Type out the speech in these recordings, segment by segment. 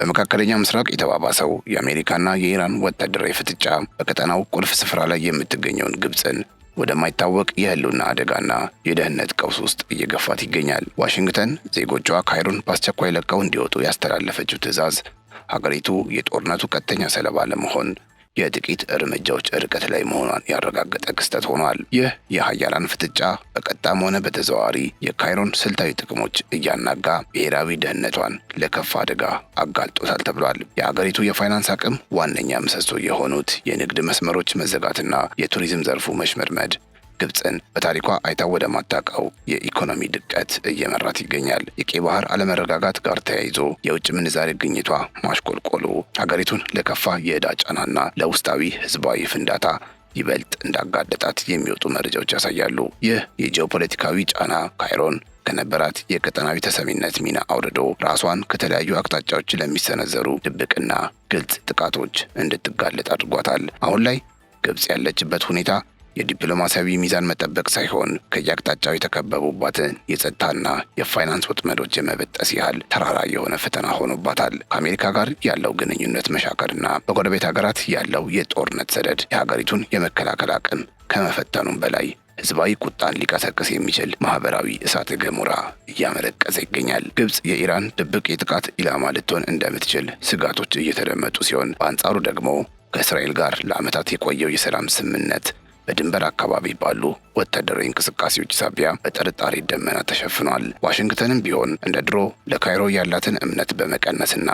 በመካከለኛው ምስራቅ የተባባሰው የአሜሪካና የኢራን ወታደራዊ ፍጥጫ በቀጠናው ቁልፍ ስፍራ ላይ የምትገኘውን ግብፅን ወደማይታወቅ የህልውና አደጋና የደህንነት ቀውስ ውስጥ እየገፋት ይገኛል። ዋሽንግተን ዜጎቿ ካይሮን በአስቸኳይ ለቀው እንዲወጡ ያስተላለፈችው ትዕዛዝ ሀገሪቱ የጦርነቱ ቀጥተኛ ሰለባ ለመሆን የጥቂት እርምጃዎች ርቀት ላይ መሆኗን ያረጋገጠ ክስተት ሆኗል። ይህ የሀያላን ፍጥጫ በቀጥታም ሆነ በተዘዋዋሪ የካይሮን ስልታዊ ጥቅሞች እያናጋ ብሔራዊ ደህንነቷን ለከፋ አደጋ አጋልጦታል ተብሏል። የሀገሪቱ የፋይናንስ አቅም ዋነኛ ምሰሶ የሆኑት የንግድ መስመሮች መዘጋትና የቱሪዝም ዘርፉ መሽመድመድ ግብፅን በታሪኳ አይታ ወደማታውቀው የኢኮኖሚ ድቀት እየመራት ይገኛል። የቀይ ባህር አለመረጋጋት ጋር ተያይዞ የውጭ ምንዛሬ ግኝቷ ማሽቆልቆሉ ሀገሪቱን ለከፋ የዕዳ ጫናና ለውስጣዊ ህዝባዊ ፍንዳታ ይበልጥ እንዳጋለጣት የሚወጡ መረጃዎች ያሳያሉ። ይህ የጂኦፖለቲካዊ ጫና ካይሮን ከነበራት የቀጠናዊ ተሰሚነት ሚና አውርዶ ራሷን ከተለያዩ አቅጣጫዎች ለሚሰነዘሩ ድብቅና ግልጽ ጥቃቶች እንድትጋለጥ አድርጓታል። አሁን ላይ ግብፅ ያለችበት ሁኔታ የዲፕሎማሲያዊ ሚዛን መጠበቅ ሳይሆን ከየአቅጣጫው የተከበቡባትን የጸጥታና የፋይናንስ ወጥመዶች የመበጠስ ያህል ተራራ የሆነ ፈተና ሆኖባታል። ከአሜሪካ ጋር ያለው ግንኙነት መሻከርና በጎረቤት ሀገራት ያለው የጦርነት ሰደድ የሀገሪቱን የመከላከል አቅም ከመፈተኑም በላይ ህዝባዊ ቁጣን ሊቀሰቅስ የሚችል ማህበራዊ እሳተ ገሞራ እያመለቀሰ ይገኛል። ግብፅ የኢራን ድብቅ የጥቃት ኢላማ ልትሆን እንደምትችል ስጋቶች እየተደመጡ ሲሆን፣ በአንጻሩ ደግሞ ከእስራኤል ጋር ለዓመታት የቆየው የሰላም ስምምነት በድንበር አካባቢ ባሉ ወታደራዊ እንቅስቃሴዎች ሳቢያ በጥርጣሬ ደመና ተሸፍኗል። ዋሽንግተንም ቢሆን እንደ ድሮ ለካይሮ ያላትን እምነት በመቀነስና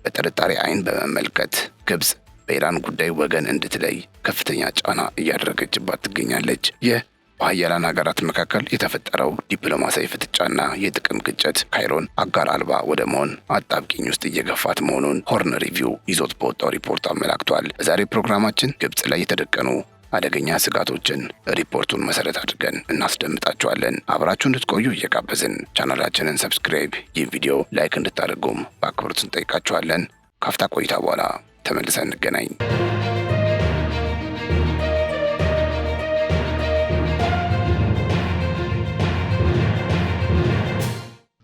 በጥርጣሬ አይን በመመልከት ግብፅ በኢራን ጉዳይ ወገን እንድትለይ ከፍተኛ ጫና እያደረገችባት ትገኛለች። ይህ በሀያላን ሀገራት መካከል የተፈጠረው ዲፕሎማሲያዊ ፍጥጫና የጥቅም ግጭት ካይሮን አጋር አልባ ወደ መሆን አጣብቂኝ ውስጥ እየገፋት መሆኑን ሆርን ሪቪው ይዞት በወጣው ሪፖርት አመላክቷል። በዛሬ ፕሮግራማችን ግብፅ ላይ የተደቀኑ አደገኛ ስጋቶችን ሪፖርቱን መሰረት አድርገን እናስደምጣችኋለን። አብራችሁ እንድትቆዩ እየጋበዝን ቻናላችንን ሰብስክራይብ፣ ይህ ቪዲዮ ላይክ እንድታደርጉም በአክብሮት እንጠይቃችኋለን። ካፍታ ቆይታ በኋላ ተመልሰን እንገናኝ።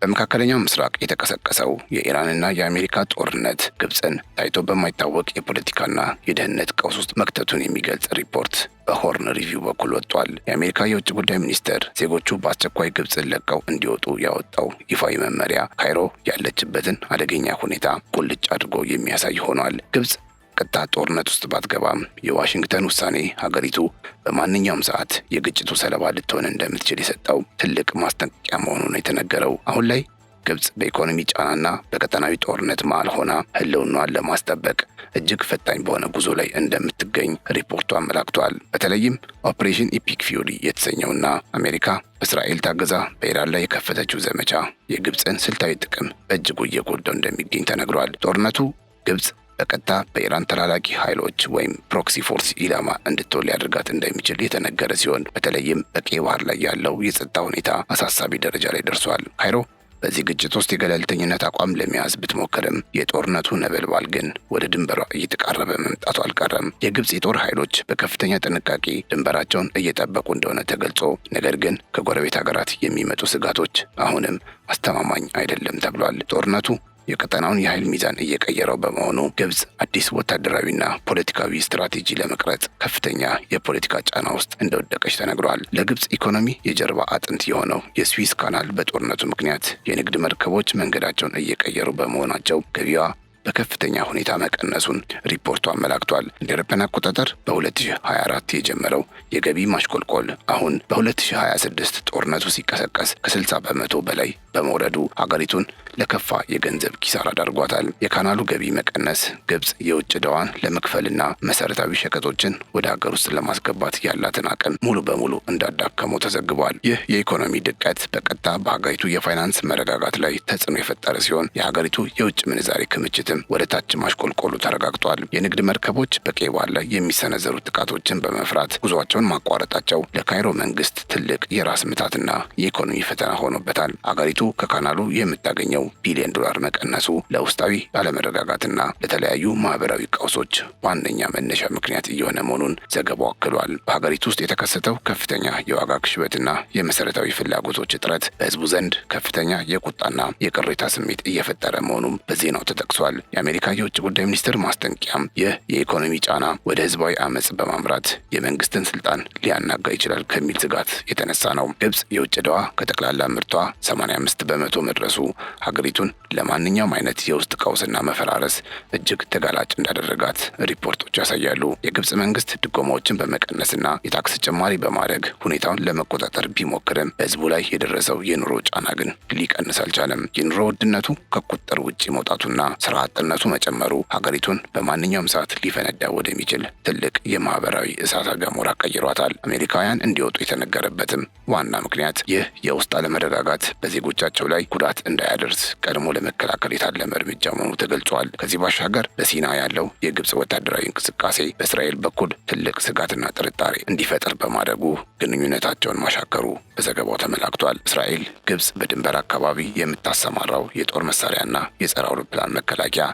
በመካከለኛው ምስራቅ የተቀሰቀሰው የኢራንና የአሜሪካ ጦርነት ግብፅን ታይቶ በማይታወቅ የፖለቲካና የደህንነት ቀውስ ውስጥ መክተቱን የሚገልጽ ሪፖርት በሆርን ሪቪው በኩል ወጥቷል። የአሜሪካ የውጭ ጉዳይ ሚኒስቴር ዜጎቹ በአስቸኳይ ግብፅን ለቀው እንዲወጡ ያወጣው ይፋዊ መመሪያ ካይሮ ያለችበትን አደገኛ ሁኔታ ቁልጭ አድርጎ የሚያሳይ ሆኗል። ግብፅ ቀጥታ ጦርነት ውስጥ ባትገባም የዋሽንግተን ውሳኔ ሀገሪቱ በማንኛውም ሰዓት የግጭቱ ሰለባ ልትሆን እንደምትችል የሰጠው ትልቅ ማስጠንቀቂያ መሆኑ ነው የተነገረው። አሁን ላይ ግብፅ በኢኮኖሚ ጫናና በቀጠናዊ ጦርነት መሃል ሆና ህልውናዋን ለማስጠበቅ እጅግ ፈታኝ በሆነ ጉዞ ላይ እንደምትገኝ ሪፖርቱ አመላክቷል። በተለይም ኦፕሬሽን ኢፒክ ፊውሪ የተሰኘውና አሜሪካ እስራኤል ታገዛ በኢራን ላይ የከፈተችው ዘመቻ የግብፅን ስልታዊ ጥቅም በእጅጉ እየጎዳው እንደሚገኝ ተነግሯል። ጦርነቱ ግብፅ በቀጥታ በኢራን ተላላኪ ኃይሎች ወይም ፕሮክሲ ፎርስ ኢላማ እንድትሆን ሊያደርጋት እንደሚችል የተነገረ ሲሆን፣ በተለይም በቀይ ባህር ላይ ያለው የጸጥታ ሁኔታ አሳሳቢ ደረጃ ላይ ደርሷል። ካይሮ በዚህ ግጭት ውስጥ የገለልተኝነት አቋም ለመያዝ ብትሞክርም የጦርነቱ ነበልባል ግን ወደ ድንበሯ እየተቃረበ መምጣቱ አልቀረም። የግብፅ የጦር ኃይሎች በከፍተኛ ጥንቃቄ ድንበራቸውን እየጠበቁ እንደሆነ ተገልጾ፣ ነገር ግን ከጎረቤት ሀገራት የሚመጡ ስጋቶች አሁንም አስተማማኝ አይደለም ተብሏል። ጦርነቱ የቀጠናውን የኃይል ሚዛን እየቀየረው በመሆኑ ግብፅ አዲስ ወታደራዊና ፖለቲካዊ ስትራቴጂ ለመቅረጽ ከፍተኛ የፖለቲካ ጫና ውስጥ እንደወደቀች ተነግሯል። ለግብፅ ኢኮኖሚ የጀርባ አጥንት የሆነው የስዊስ ካናል በጦርነቱ ምክንያት የንግድ መርከቦች መንገዳቸውን እየቀየሩ በመሆናቸው ገቢዋ በከፍተኛ ሁኔታ መቀነሱን ሪፖርቱ አመላክቷል። እንደ አውሮፓውያን አቆጣጠር በ2024 የጀመረው የገቢ ማሽቆልቆል አሁን በ2026 ጦርነቱ ሲቀሰቀስ ከ60 በመቶ በላይ በመውረዱ ሀገሪቱን ለከፋ የገንዘብ ኪሳራ ዳርጓታል። የካናሉ ገቢ መቀነስ ግብፅ የውጭ ዕዳዋን ለመክፈልና መሰረታዊ ሸቀጦችን ወደ ሀገር ውስጥ ለማስገባት ያላትን አቅም ሙሉ በሙሉ እንዳዳከመው ተዘግቧል። ይህ የኢኮኖሚ ድቀት በቀጥታ በሀገሪቱ የፋይናንስ መረጋጋት ላይ ተጽዕኖ የፈጠረ ሲሆን የሀገሪቱ የውጭ ምንዛሬ ክምችትም ወደ ታች ማሽቆልቆሉ ተረጋግጧል። የንግድ መርከቦች በቀይ ባህር ላይ የሚሰነዘሩ ጥቃቶችን በመፍራት ጉዟቸውን ማቋረጣቸው ለካይሮ መንግስት ትልቅ የራስ ምታትና የኢኮኖሚ ፈተና ሆኖበታል። አገሪቱ ከካናሉ የምታገኘው ቢሊዮን ዶላር መቀነሱ ለውስጣዊ አለመረጋጋትና ለተለያዩ ማህበራዊ ቀውሶች ዋነኛ መነሻ ምክንያት እየሆነ መሆኑን ዘገባው አክሏል። በሀገሪቱ ውስጥ የተከሰተው ከፍተኛ የዋጋ ግሽበትና የመሰረታዊ ፍላጎቶች እጥረት በህዝቡ ዘንድ ከፍተኛ የቁጣና የቅሬታ ስሜት እየፈጠረ መሆኑም በዜናው ተጠቅሷል። የአሜሪካ የውጭ ጉዳይ ሚኒስትር ማስጠንቀቂያም ይህ የኢኮኖሚ ጫና ወደ ህዝባዊ አመጽ በማምራት የመንግስትን ስልጣን ሊያናጋ ይችላል ከሚል ስጋት የተነሳ ነው። ግብጽ የውጭ ዕዳዋ ከጠቅላላ ምርቷ 85 በመቶ መድረሱ ሀገሪቱን ለማንኛውም አይነት የውስጥ ቀውስና መፈራረስ እጅግ ተጋላጭ እንዳደረጋት ሪፖርቶች ያሳያሉ። የግብጽ መንግስት ድጎማዎችን በመቀነስና የታክስ ጭማሪ በማድረግ ሁኔታውን ለመቆጣጠር ቢሞክርም በህዝቡ ላይ የደረሰው የኑሮ ጫና ግን ሊቀንስ አልቻለም። የኑሮ ውድነቱ ከቁጥጥር ውጭ መውጣቱና ስራ አጥነቱ መጨመሩ ሀገሪቱን በማንኛውም ሰዓት ሊፈነዳ ወደሚችል ትልቅ የማህበራዊ እሳተ ገሞራ ቀይሯታል። አሜሪካውያን እንዲወጡ የተነገረበትም ዋና ምክንያት ይህ የውስጥ አለመረጋጋት በዜጎቻቸው ላይ ጉዳት እንዳያደርስ ቀድሞ ለመከላከል የታለመ እርምጃ መሆኑ ተገልጿል። ከዚህ ባሻገር በሲና ያለው የግብጽ ወታደራዊ እንቅስቃሴ በእስራኤል በኩል ትልቅ ስጋትና ጥርጣሬ እንዲፈጠር በማድረጉ ግንኙነታቸውን ማሻከሩ በዘገባው ተመላክቷል። እስራኤል ግብጽ በድንበር አካባቢ የምታሰማራው የጦር መሳሪያና የጸረ አውሮፕላን መከላከያ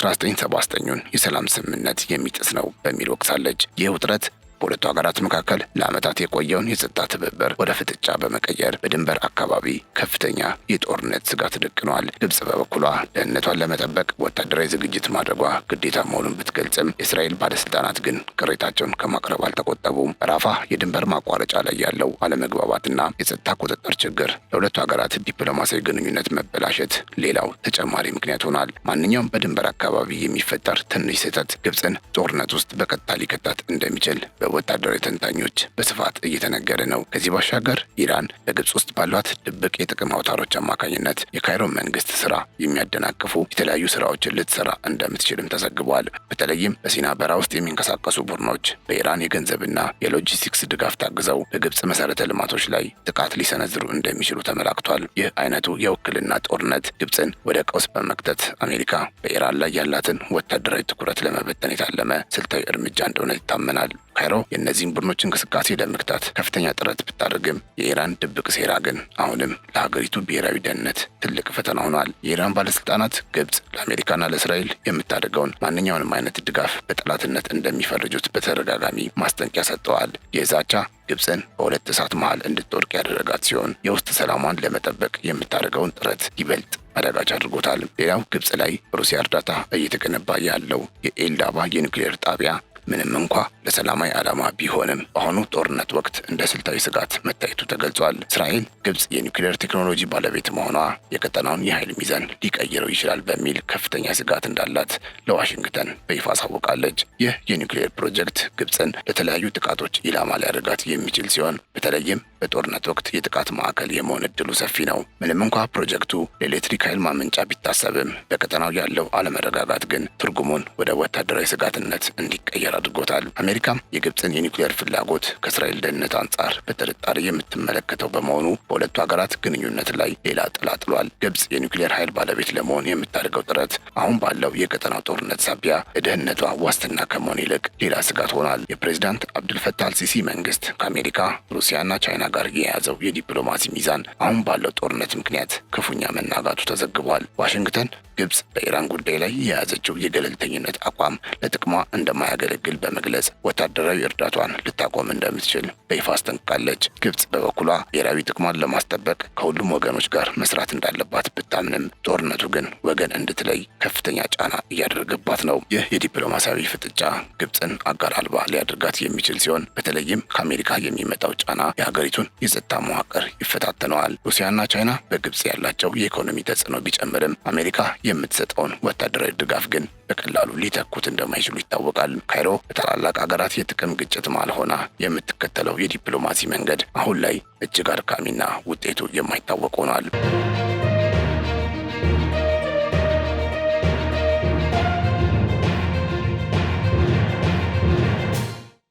የ1979ን የሰላም ስምምነት የሚጥስ ነው በሚል ወቅሳለች። ይህ ውጥረት በሁለቱ ሀገራት መካከል ለዓመታት የቆየውን የጸጥታ ትብብር ወደ ፍጥጫ በመቀየር በድንበር አካባቢ ከፍተኛ የጦርነት ስጋት ደቅኗል። ግብጽ በበኩሏ ደህንነቷን ለመጠበቅ ወታደራዊ ዝግጅት ማድረጓ ግዴታ መሆኑን ብትገልጽም የእስራኤል ባለስልጣናት ግን ቅሬታቸውን ከማቅረብ አልተቆጠቡም። ራፋህ የድንበር ማቋረጫ ላይ ያለው አለመግባባትና የጸጥታ ቁጥጥር ችግር ለሁለቱ ሀገራት ዲፕሎማሲያዊ ግንኙነት መበላሸት ሌላው ተጨማሪ ምክንያት ሆኗል። ማንኛውም በድንበር አካባቢ የሚፈጠር ትንሽ ስህተት ግብጽን ጦርነት ውስጥ በቀጥታ ሊከታት እንደሚችል ወታደራዊ ተንታኞች በስፋት እየተነገረ ነው። ከዚህ ባሻገር ኢራን በግብጽ ውስጥ ባሏት ድብቅ የጥቅም አውታሮች አማካኝነት የካይሮ መንግስት ስራ የሚያደናቅፉ የተለያዩ ስራዎችን ልትሰራ እንደምትችልም ተዘግቧል። በተለይም በሲና በረሃ ውስጥ የሚንቀሳቀሱ ቡድኖች በኢራን የገንዘብና የሎጂስቲክስ ድጋፍ ታግዘው በግብጽ መሰረተ ልማቶች ላይ ጥቃት ሊሰነዝሩ እንደሚችሉ ተመላክቷል። ይህ አይነቱ የውክልና ጦርነት ግብጽን ወደ ቀውስ በመክተት አሜሪካ በኢራን ላይ ያላትን ወታደራዊ ትኩረት ለመበተን የታለመ ስልታዊ እርምጃ እንደሆነ ይታመናል። ካይሮ የእነዚህን ቡድኖች እንቅስቃሴ ለመግታት ከፍተኛ ጥረት ብታደርግም የኢራን ድብቅ ሴራ ግን አሁንም ለሀገሪቱ ብሔራዊ ደህንነት ትልቅ ፈተና ሆኗል። የኢራን ባለስልጣናት ግብጽ ለአሜሪካና ለእስራኤል የምታደርገውን ማንኛውንም አይነት ድጋፍ በጠላትነት እንደሚፈርጁት በተደጋጋሚ ማስጠንቀቂያ ሰጥተዋል። ይህ ዛቻ ግብጽን በሁለት እሳት መሃል እንድትወድቅ ያደረጋት ሲሆን የውስጥ ሰላሟን ለመጠበቅ የምታደርገውን ጥረት ይበልጥ አዳጋች አድርጎታል። ሌላው ግብጽ ላይ በሩሲያ እርዳታ እየተገነባ ያለው የኤልዳባ የኒውክሌር ጣቢያ ምንም እንኳ ለሰላማዊ ዓላማ ቢሆንም በአሁኑ ጦርነት ወቅት እንደ ስልታዊ ስጋት መታየቱ ተገልጿል። እስራኤል ግብጽ የኒውክሌር ቴክኖሎጂ ባለቤት መሆኗ የቀጠናውን የኃይል ሚዛን ሊቀይረው ይችላል በሚል ከፍተኛ ስጋት እንዳላት ለዋሽንግተን በይፋ አሳውቃለች። ይህ የኒውክሌር ፕሮጀክት ግብጽን ለተለያዩ ጥቃቶች ኢላማ ሊያደርጋት የሚችል ሲሆን በተለይም በጦርነት ወቅት የጥቃት ማዕከል የመሆን እድሉ ሰፊ ነው። ምንም እንኳ ፕሮጀክቱ ለኤሌክትሪክ ኃይል ማመንጫ ቢታሰብም በቀጠናው ያለው አለመረጋጋት ግን ትርጉሙን ወደ ወታደራዊ ስጋትነት እንዲቀየር አድርጎታል። አሜሪካም የግብጽን የኒውክሌር ፍላጎት ከእስራኤል ደህንነት አንጻር በጥርጣሬ የምትመለከተው በመሆኑ በሁለቱ ሀገራት ግንኙነት ላይ ሌላ ጥላ ጥሏል። ግብጽ የኒውክሌር ኃይል ባለቤት ለመሆን የምታደርገው ጥረት አሁን ባለው የቀጠናው ጦርነት ሳቢያ ለደህንነቷ ዋስትና ከመሆን ይልቅ ሌላ ስጋት ሆኗል። የፕሬዝዳንት አብዱልፈታህ አልሲሲ መንግስት ከአሜሪካ ሩሲያና ቻይና ጋር የያዘው የዲፕሎማሲ ሚዛን አሁን ባለው ጦርነት ምክንያት ክፉኛ መናጋቱ ተዘግቧል። ዋሽንግተን ግብጽ በኢራን ጉዳይ ላይ የያዘችው የገለልተኝነት አቋም ለጥቅሟ እንደማያገለግል በመግለጽ ወታደራዊ እርዳቷን ልታቆም እንደምትችል በይፋ አስጠንቅቃለች። ግብጽ በበኩሏ ብሔራዊ ጥቅሟን ለማስጠበቅ ከሁሉም ወገኖች ጋር መስራት እንዳለባት ብታምንም ጦርነቱ ግን ወገን እንድትለይ ከፍተኛ ጫና እያደረገባት ነው። ይህ የዲፕሎማሲያዊ ፍጥጫ ግብጽን አጋር አልባ ሊያደርጋት የሚችል ሲሆን በተለይም ከአሜሪካ የሚመጣው ጫና የሀገሪቱን የጸጥታ መዋቅር ይፈታተነዋል። ሩሲያና ቻይና በግብጽ ያላቸው የኢኮኖሚ ተጽዕኖ ቢጨምርም አሜሪካ የምትሰጠውን ወታደራዊ ድጋፍ ግን በቀላሉ ሊተኩት እንደማይችሉ ይታወቃል። ካይሮ በታላላቅ ሀገራት የጥቅም ግጭት መሃል ሆና የምትከተለው የዲፕሎማሲ መንገድ አሁን ላይ እጅግ አድካሚና ውጤቱ የማይታወቅ ሆኗል።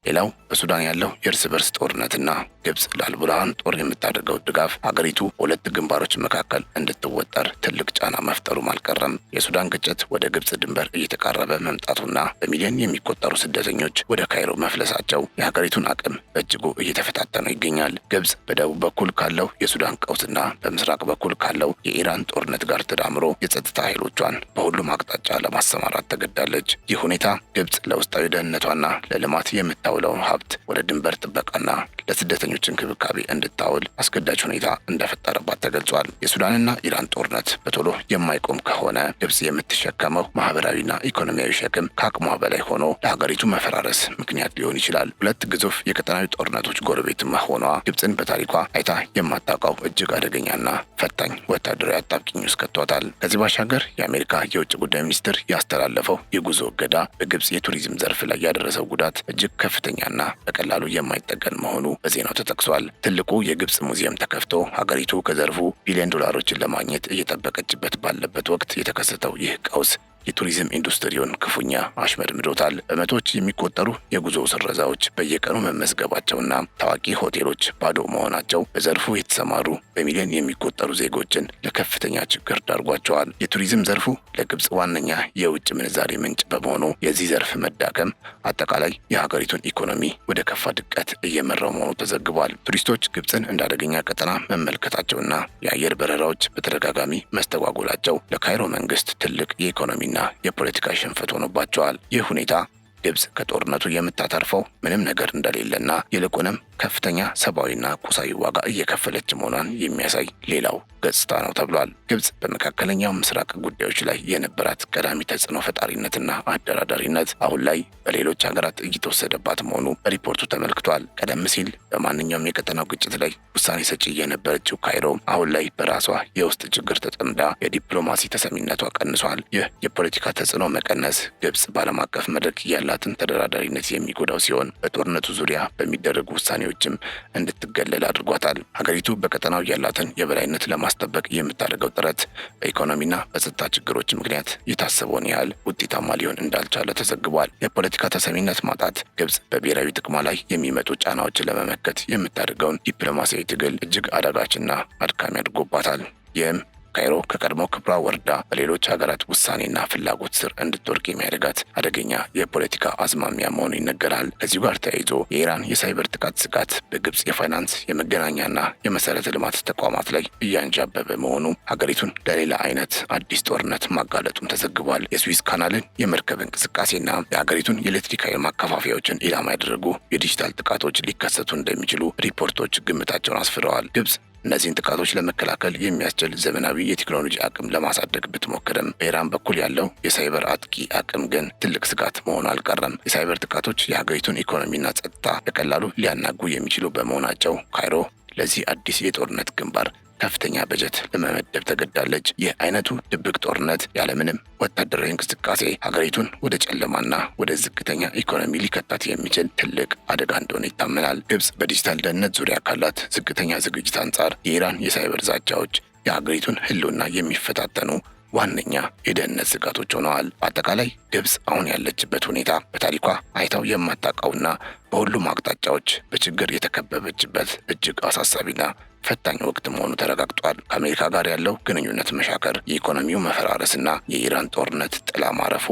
ሌላው በሱዳን ያለው የእርስ በርስ ጦርነትና ግብጽ ለአልቡርሃን ጦር የምታደርገው ድጋፍ ሀገሪቱ በሁለት ግንባሮች መካከል እንድትወጠር ትልቅ ጫና መፍጠሩም አልቀረም። የሱዳን ግጭት ወደ ግብጽ ድንበር እየተቃረበ መምጣቱና በሚሊዮን የሚቆጠሩ ስደተኞች ወደ ካይሮ መፍለሳቸው የሀገሪቱን አቅም በእጅጉ እየተፈታተነው ይገኛል። ግብጽ በደቡብ በኩል ካለው የሱዳን ቀውስና በምስራቅ በኩል ካለው የኢራን ጦርነት ጋር ተዳምሮ የጸጥታ ኃይሎቿን በሁሉም አቅጣጫ ለማሰማራት ተገዳለች። ይህ ሁኔታ ግብጽ ለውስጣዊ ደህንነቷና ለልማት የምታውለውን ሀብት ሀብት ወደ ድንበር ጥበቃና ለስደተኞች እንክብካቤ እንድታውል አስገዳጅ ሁኔታ እንደፈጠረባት ተገልጿል። የሱዳንና ኢራን ጦርነት በቶሎ የማይቆም ከሆነ ግብጽ የምትሸከመው ማህበራዊና ኢኮኖሚያዊ ሸክም ከአቅሟ በላይ ሆኖ ለሀገሪቱ መፈራረስ ምክንያት ሊሆን ይችላል። ሁለት ግዙፍ የቀጠናዊ ጦርነቶች ጎረቤት መሆኗ ግብጽን በታሪኳ አይታ የማታውቀው እጅግ አደገኛና ፈታኝ ወታደራዊ አጣብቂኝ ውስጥ ከቷታል። ከዚህ ባሻገር የአሜሪካ የውጭ ጉዳይ ሚኒስትር ያስተላለፈው የጉዞ እገዳ በግብጽ የቱሪዝም ዘርፍ ላይ ያደረሰው ጉዳት እጅግ ከፍተኛና በቀላሉ የማይጠገን መሆኑ በዜናው ተጠቅሷል። ትልቁ የግብጽ ሙዚየም ተከፍቶ ሀገሪቱ ከዘርፉ ቢሊዮን ዶላሮችን ለማግኘት እየጠበቀችበት ባለበት ወቅት የተከሰተው ይህ ቀውስ የቱሪዝም ኢንዱስትሪውን ክፉኛ አሽመድምዶታል። በመቶዎች የሚቆጠሩ የጉዞ ስረዛዎች በየቀኑ መመዝገባቸውና ታዋቂ ሆቴሎች ባዶ መሆናቸው በዘርፉ የተሰማሩ በሚሊዮን የሚቆጠሩ ዜጎችን ለከፍተኛ ችግር ዳርጓቸዋል። የቱሪዝም ዘርፉ ለግብጽ ዋነኛ የውጭ ምንዛሬ ምንጭ በመሆኑ የዚህ ዘርፍ መዳከም አጠቃላይ የሀገሪቱን ኢኮኖሚ ወደ ከፋ ድቀት እየመራው መሆኑ ተዘግቧል። ቱሪስቶች ግብጽን እንደ አደገኛ ቀጠና መመልከታቸውና የአየር በረራዎች በተደጋጋሚ መስተጓጎላቸው ለካይሮ መንግስት ትልቅ የኢኮኖሚ ና የፖለቲካ ሽንፈት ሆኖባቸዋል። ይህ ሁኔታ ግብጽ ከጦርነቱ የምታተርፈው ምንም ነገር እንደሌለና ይልቁንም ከፍተኛ ሰብአዊና ቁሳዊ ዋጋ እየከፈለች መሆኗን የሚያሳይ ሌላው ገጽታ ነው ተብሏል። ግብጽ በመካከለኛው ምስራቅ ጉዳዮች ላይ የነበራት ቀዳሚ ተጽዕኖ ፈጣሪነትና አደራዳሪነት አሁን ላይ በሌሎች ሀገራት እየተወሰደባት መሆኑ በሪፖርቱ ተመልክቷል። ቀደም ሲል በማንኛውም የቀጠናው ግጭት ላይ ውሳኔ ሰጪ የነበረችው ካይሮ አሁን ላይ በራሷ የውስጥ ችግር ተጠምዳ የዲፕሎማሲ ተሰሚነቷ ቀንሷል። ይህ የፖለቲካ ተጽዕኖ መቀነስ ግብጽ በዓለም አቀፍ መድረክ ያላትን ተደራዳሪነት የሚጎዳው ሲሆን በጦርነቱ ዙሪያ በሚደረጉ ውሳኔዎችም እንድትገለል አድርጓታል። ሀገሪቱ በቀጠናው ያላትን የበላይነት ለማስጠበቅ የምታደርገው ጥረት በኢኮኖሚና በጸጥታ ችግሮች ምክንያት የታሰበውን ያህል ውጤታማ ሊሆን እንዳልቻለ ተዘግቧል። የፖለቲካ ተሰሚነት ማጣት ግብጽ በብሔራዊ ጥቅሟ ላይ የሚመጡ ጫናዎችን ለመመከት የምታደርገውን ዲፕሎማሲያዊ ትግል እጅግ አዳጋችና አድካሚ አድርጎባታል። ይህም ካይሮ ከቀድሞ ክብሯ ወርዳ በሌሎች ሀገራት ውሳኔና ፍላጎት ስር እንድትወድቅ የሚያደርጋት አደገኛ የፖለቲካ አዝማሚያ መሆኑ ይነገራል። ከዚሁ ጋር ተያይዞ የኢራን የሳይበር ጥቃት ስጋት በግብጽ የፋይናንስ የመገናኛና የመሰረተ ልማት ተቋማት ላይ እያንዣበበ መሆኑ ሀገሪቱን ለሌላ አይነት አዲስ ጦርነት ማጋለጡም ተዘግቧል። የስዊዝ ካናልን የመርከብ እንቅስቃሴና የሀገሪቱን የኤሌክትሪክ ኃይል ማከፋፈያዎችን ኢላማ ያደረጉ የዲጂታል ጥቃቶች ሊከሰቱ እንደሚችሉ ሪፖርቶች ግምታቸውን አስፍረዋል። ግብጽ እነዚህን ጥቃቶች ለመከላከል የሚያስችል ዘመናዊ የቴክኖሎጂ አቅም ለማሳደግ ብትሞክርም በኢራን በኩል ያለው የሳይበር አጥቂ አቅም ግን ትልቅ ስጋት መሆኑ አልቀረም። የሳይበር ጥቃቶች የሀገሪቱን ኢኮኖሚና ጸጥታ በቀላሉ ሊያናጉ የሚችሉ በመሆናቸው ካይሮ ለዚህ አዲስ የጦርነት ግንባር ከፍተኛ በጀት ለመመደብ ተገዳለች። ይህ አይነቱ ድብቅ ጦርነት ያለምንም ወታደራዊ እንቅስቃሴ ሀገሪቱን ወደ ጨለማና ወደ ዝቅተኛ ኢኮኖሚ ሊከታት የሚችል ትልቅ አደጋ እንደሆነ ይታመናል። ግብጽ በዲጂታል ደህንነት ዙሪያ ካላት ዝቅተኛ ዝግጅት አንጻር የኢራን የሳይበር ዛቻዎች የሀገሪቱን ሕልውና የሚፈታተኑ ዋነኛ የደህንነት ስጋቶች ሆነዋል። በአጠቃላይ ግብጽ አሁን ያለችበት ሁኔታ በታሪኳ አይታው የማታውቀውና በሁሉም አቅጣጫዎች በችግር የተከበበችበት እጅግ አሳሳቢና ፈታኝ ወቅት መሆኑ ተረጋግጧል። ከአሜሪካ ጋር ያለው ግንኙነት መሻከር፣ የኢኮኖሚው መፈራረስና የኢራን ጦርነት ጥላ ማረፉ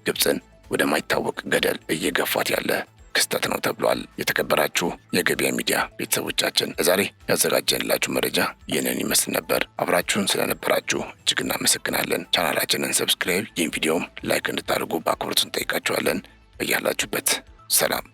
ግብጽን ወደማይታወቅ ገደል እየገፋት ያለ ክስተት ነው ተብሏል። የተከበራችሁ የገበያ ሚዲያ ቤተሰቦቻችን ለዛሬ ያዘጋጀንላችሁ መረጃ ይህንን ይመስል ነበር። አብራችሁን ስለነበራችሁ እጅግ እናመሰግናለን። ቻናላችንን ሰብስክራይብ፣ ይህን ቪዲዮም ላይክ እንድታደርጉ በአክብሮት እንጠይቃችኋለን። በያላችሁበት ሰላም